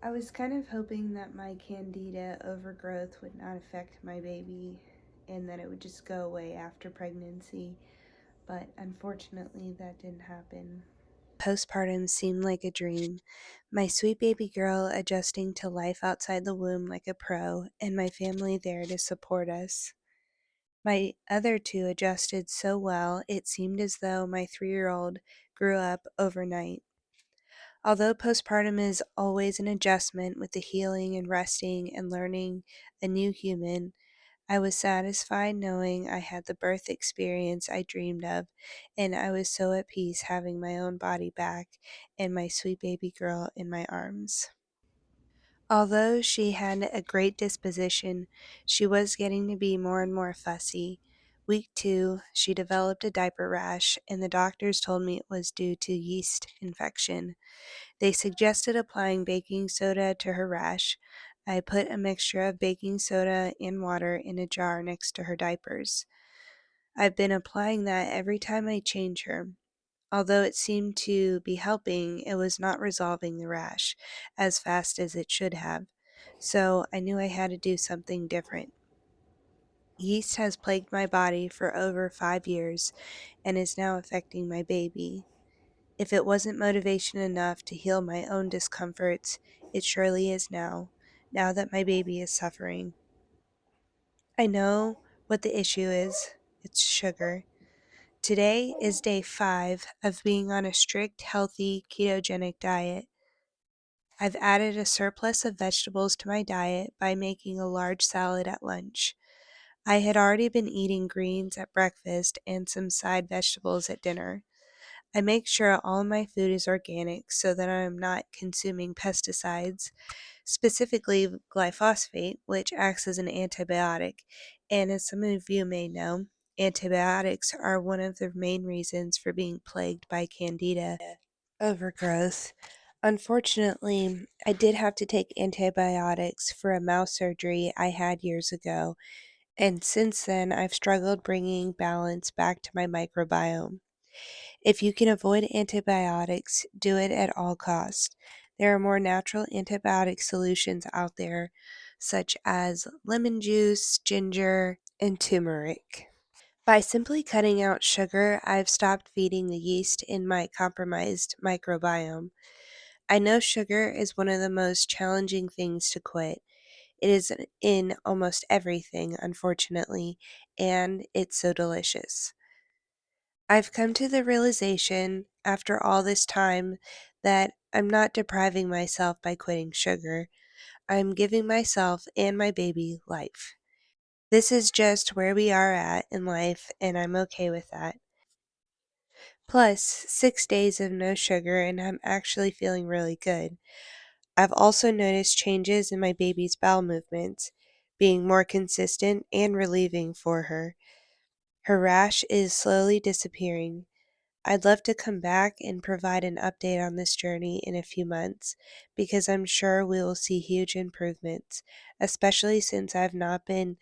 I was kind of hoping that my Candida overgrowth would not affect my baby and that it would just go away after pregnancy, but unfortunately that didn't happen. Postpartum seemed like a dream. My sweet baby girl adjusting to life outside the womb like a pro, and my family there to support us. My other two adjusted so well, it seemed as though my 3-year-old grew up overnight. Although postpartum is always an adjustment with the healing and resting and learning a new human, I was satisfied knowing I had the birth experience I dreamed of, and I was so at peace having my own body back and my sweet baby girl in my arms. Although she had a great disposition, she was getting to be more and more fussy. Week 2, she developed a diaper rash, and the doctors told me it was due to yeast infection. They suggested applying baking soda to her rash. I put a mixture of baking soda and water in a jar next to her diapers. I've been applying that every time I change her. Although it seemed to be helping, it was not resolving the rash as fast as it should have. So I knew I had to do something different. Yeast has plagued my body for over 5 years and is now affecting my baby. If it wasn't motivation enough to heal my own discomforts, it surely is now that my baby is suffering. I know what the issue is. It's sugar. Today is day 5 of being on a strict, healthy, ketogenic diet. I've added a surplus of vegetables to my diet by making a large salad at lunch. I had already been eating greens at breakfast and some side vegetables at dinner. I make sure all my food is organic so that I am not consuming pesticides, specifically glyphosate, which acts as an antibiotic. And as some of you may know, antibiotics are one of the main reasons for being plagued by Candida overgrowth. Unfortunately, I did have to take antibiotics for a mouth surgery I had years ago, and since then I've struggled bringing balance back to my microbiome. If you can avoid antibiotics, do it at all costs. There are more natural antibiotic solutions out there, such as lemon juice, ginger, and turmeric. By simply cutting out sugar, I've stopped feeding the yeast in my compromised microbiome. I know sugar is one of the most challenging things to quit. It is in almost everything, unfortunately, and it's so delicious. I've come to the realization after all this time that I'm not depriving myself by quitting sugar. I'm giving myself and my baby life. This is just where we are at in life, and I'm okay with that. Plus, 6 days of no sugar, and I'm actually feeling really good. I've also noticed changes in my baby's bowel movements, being more consistent and relieving for her. Her rash is slowly disappearing. I'd love to come back and provide an update on this journey in a few months because I'm sure we will see huge improvements, especially since I've not been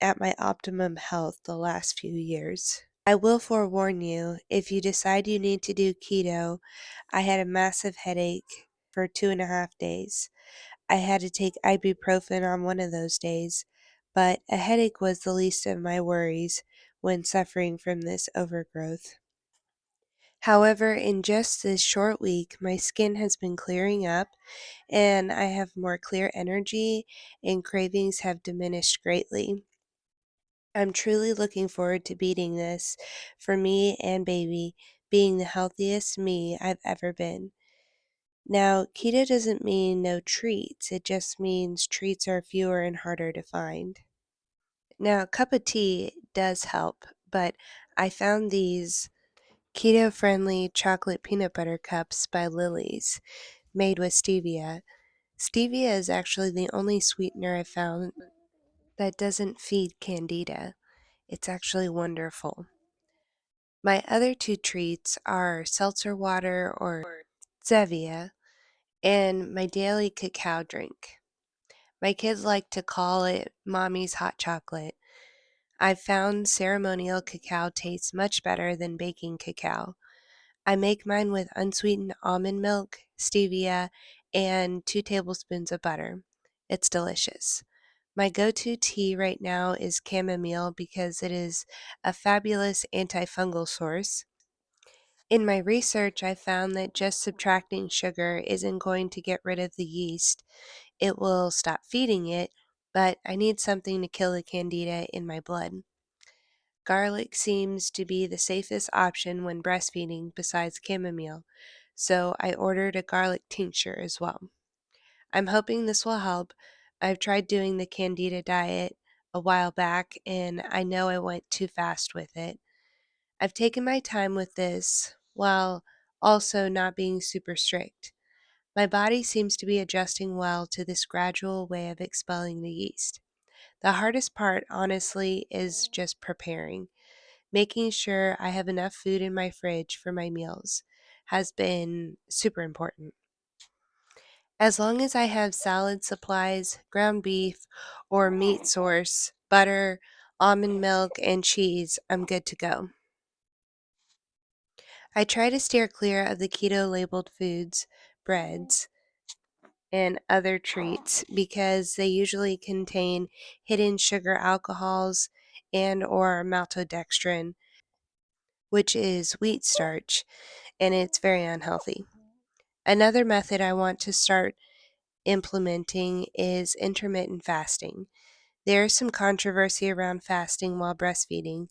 at my optimum health the last few years. I will forewarn you, if you decide you need to do keto, I had a massive headache for 2.5 days. I had to take ibuprofen on one of those days, but a headache was the least of my worries when suffering from this overgrowth. However, in just this short week, my skin has been clearing up and I have more clear energy and cravings have diminished greatly. I'm truly looking forward to beating this for me and baby, being the healthiest me I've ever been. Now, keto doesn't mean no treats, it just means treats are fewer and harder to find. Now, a cup of tea does help, but I found these keto friendly chocolate peanut butter cups by Lily's, made with stevia. Stevia is actually the only sweetener I found that doesn't feed candida. It's actually wonderful. My other two treats are seltzer water or Zevia and my daily cacao drink. My kids like to call it mommy's hot chocolate. I found ceremonial cacao tastes much better than baking cacao. I make mine with unsweetened almond milk, stevia, and 2 tablespoons of butter. It's delicious. My go-to tea right now is chamomile because it is a fabulous antifungal source. In my research, I found that just subtracting sugar isn't going to get rid of the yeast. It will stop feeding it, but I need something to kill the candida in my blood. Garlic seems to be the safest option when breastfeeding besides chamomile, so I ordered a garlic tincture as well. I'm hoping this will help. I've tried doing the Candida diet a while back, and I know I went too fast with it. I've taken my time with this while also not being super strict. My body seems to be adjusting well to this gradual way of expelling the yeast. The hardest part, honestly, is just preparing. Making sure I have enough food in my fridge for my meals has been super important. As long as I have salad supplies, ground beef, or meat source, butter, almond milk, and cheese, I'm good to go. I try to steer clear of the keto labeled foods, breads, and other treats because they usually contain hidden sugar alcohols and or maltodextrin, which is wheat starch, and it's very unhealthy. Another method I want to start implementing is intermittent fasting. There is some controversy around fasting while breastfeeding,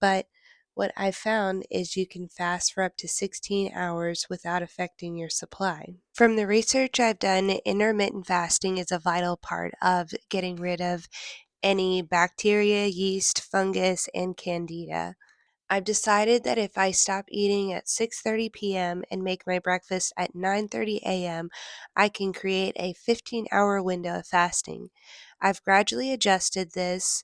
but what I've found is you can fast for up to 16 hours without affecting your supply. From the research I've done, intermittent fasting is a vital part of getting rid of any bacteria, yeast, fungus, and candida. I've decided that if I stop eating at 6:30 p.m. and make my breakfast at 9:30 a.m., I can create a 15-hour window of fasting. I've gradually adjusted this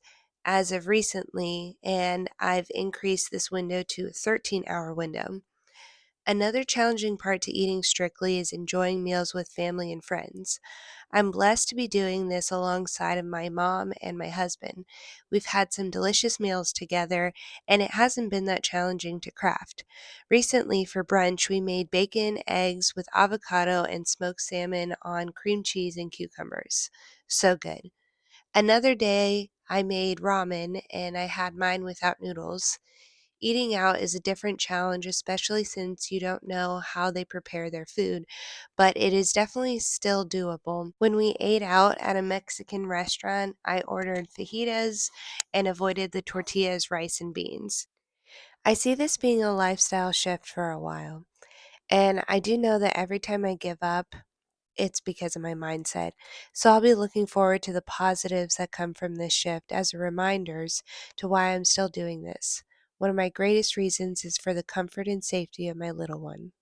as of recently, and I've increased this window to a 13-hour window. Another challenging part to eating strictly is enjoying meals with family and friends. I'm blessed to be doing this alongside of my mom and my husband. We've had some delicious meals together, and it hasn't been that challenging to craft. Recently, for brunch, we made bacon, eggs with avocado, and smoked salmon on cream cheese and cucumbers. So good. Another day, I made ramen, and I had mine without noodles. Eating out is a different challenge, especially since you don't know how they prepare their food, but it is definitely still doable. When we ate out at a Mexican restaurant, I ordered fajitas and avoided the tortillas, rice, and beans. I see this being a lifestyle shift for a while, and I do know that every time I give up, it's because of my mindset. So I'll be looking forward to the positives that come from this shift as reminders to why I'm still doing this. One of my greatest reasons is for the comfort and safety of my little one.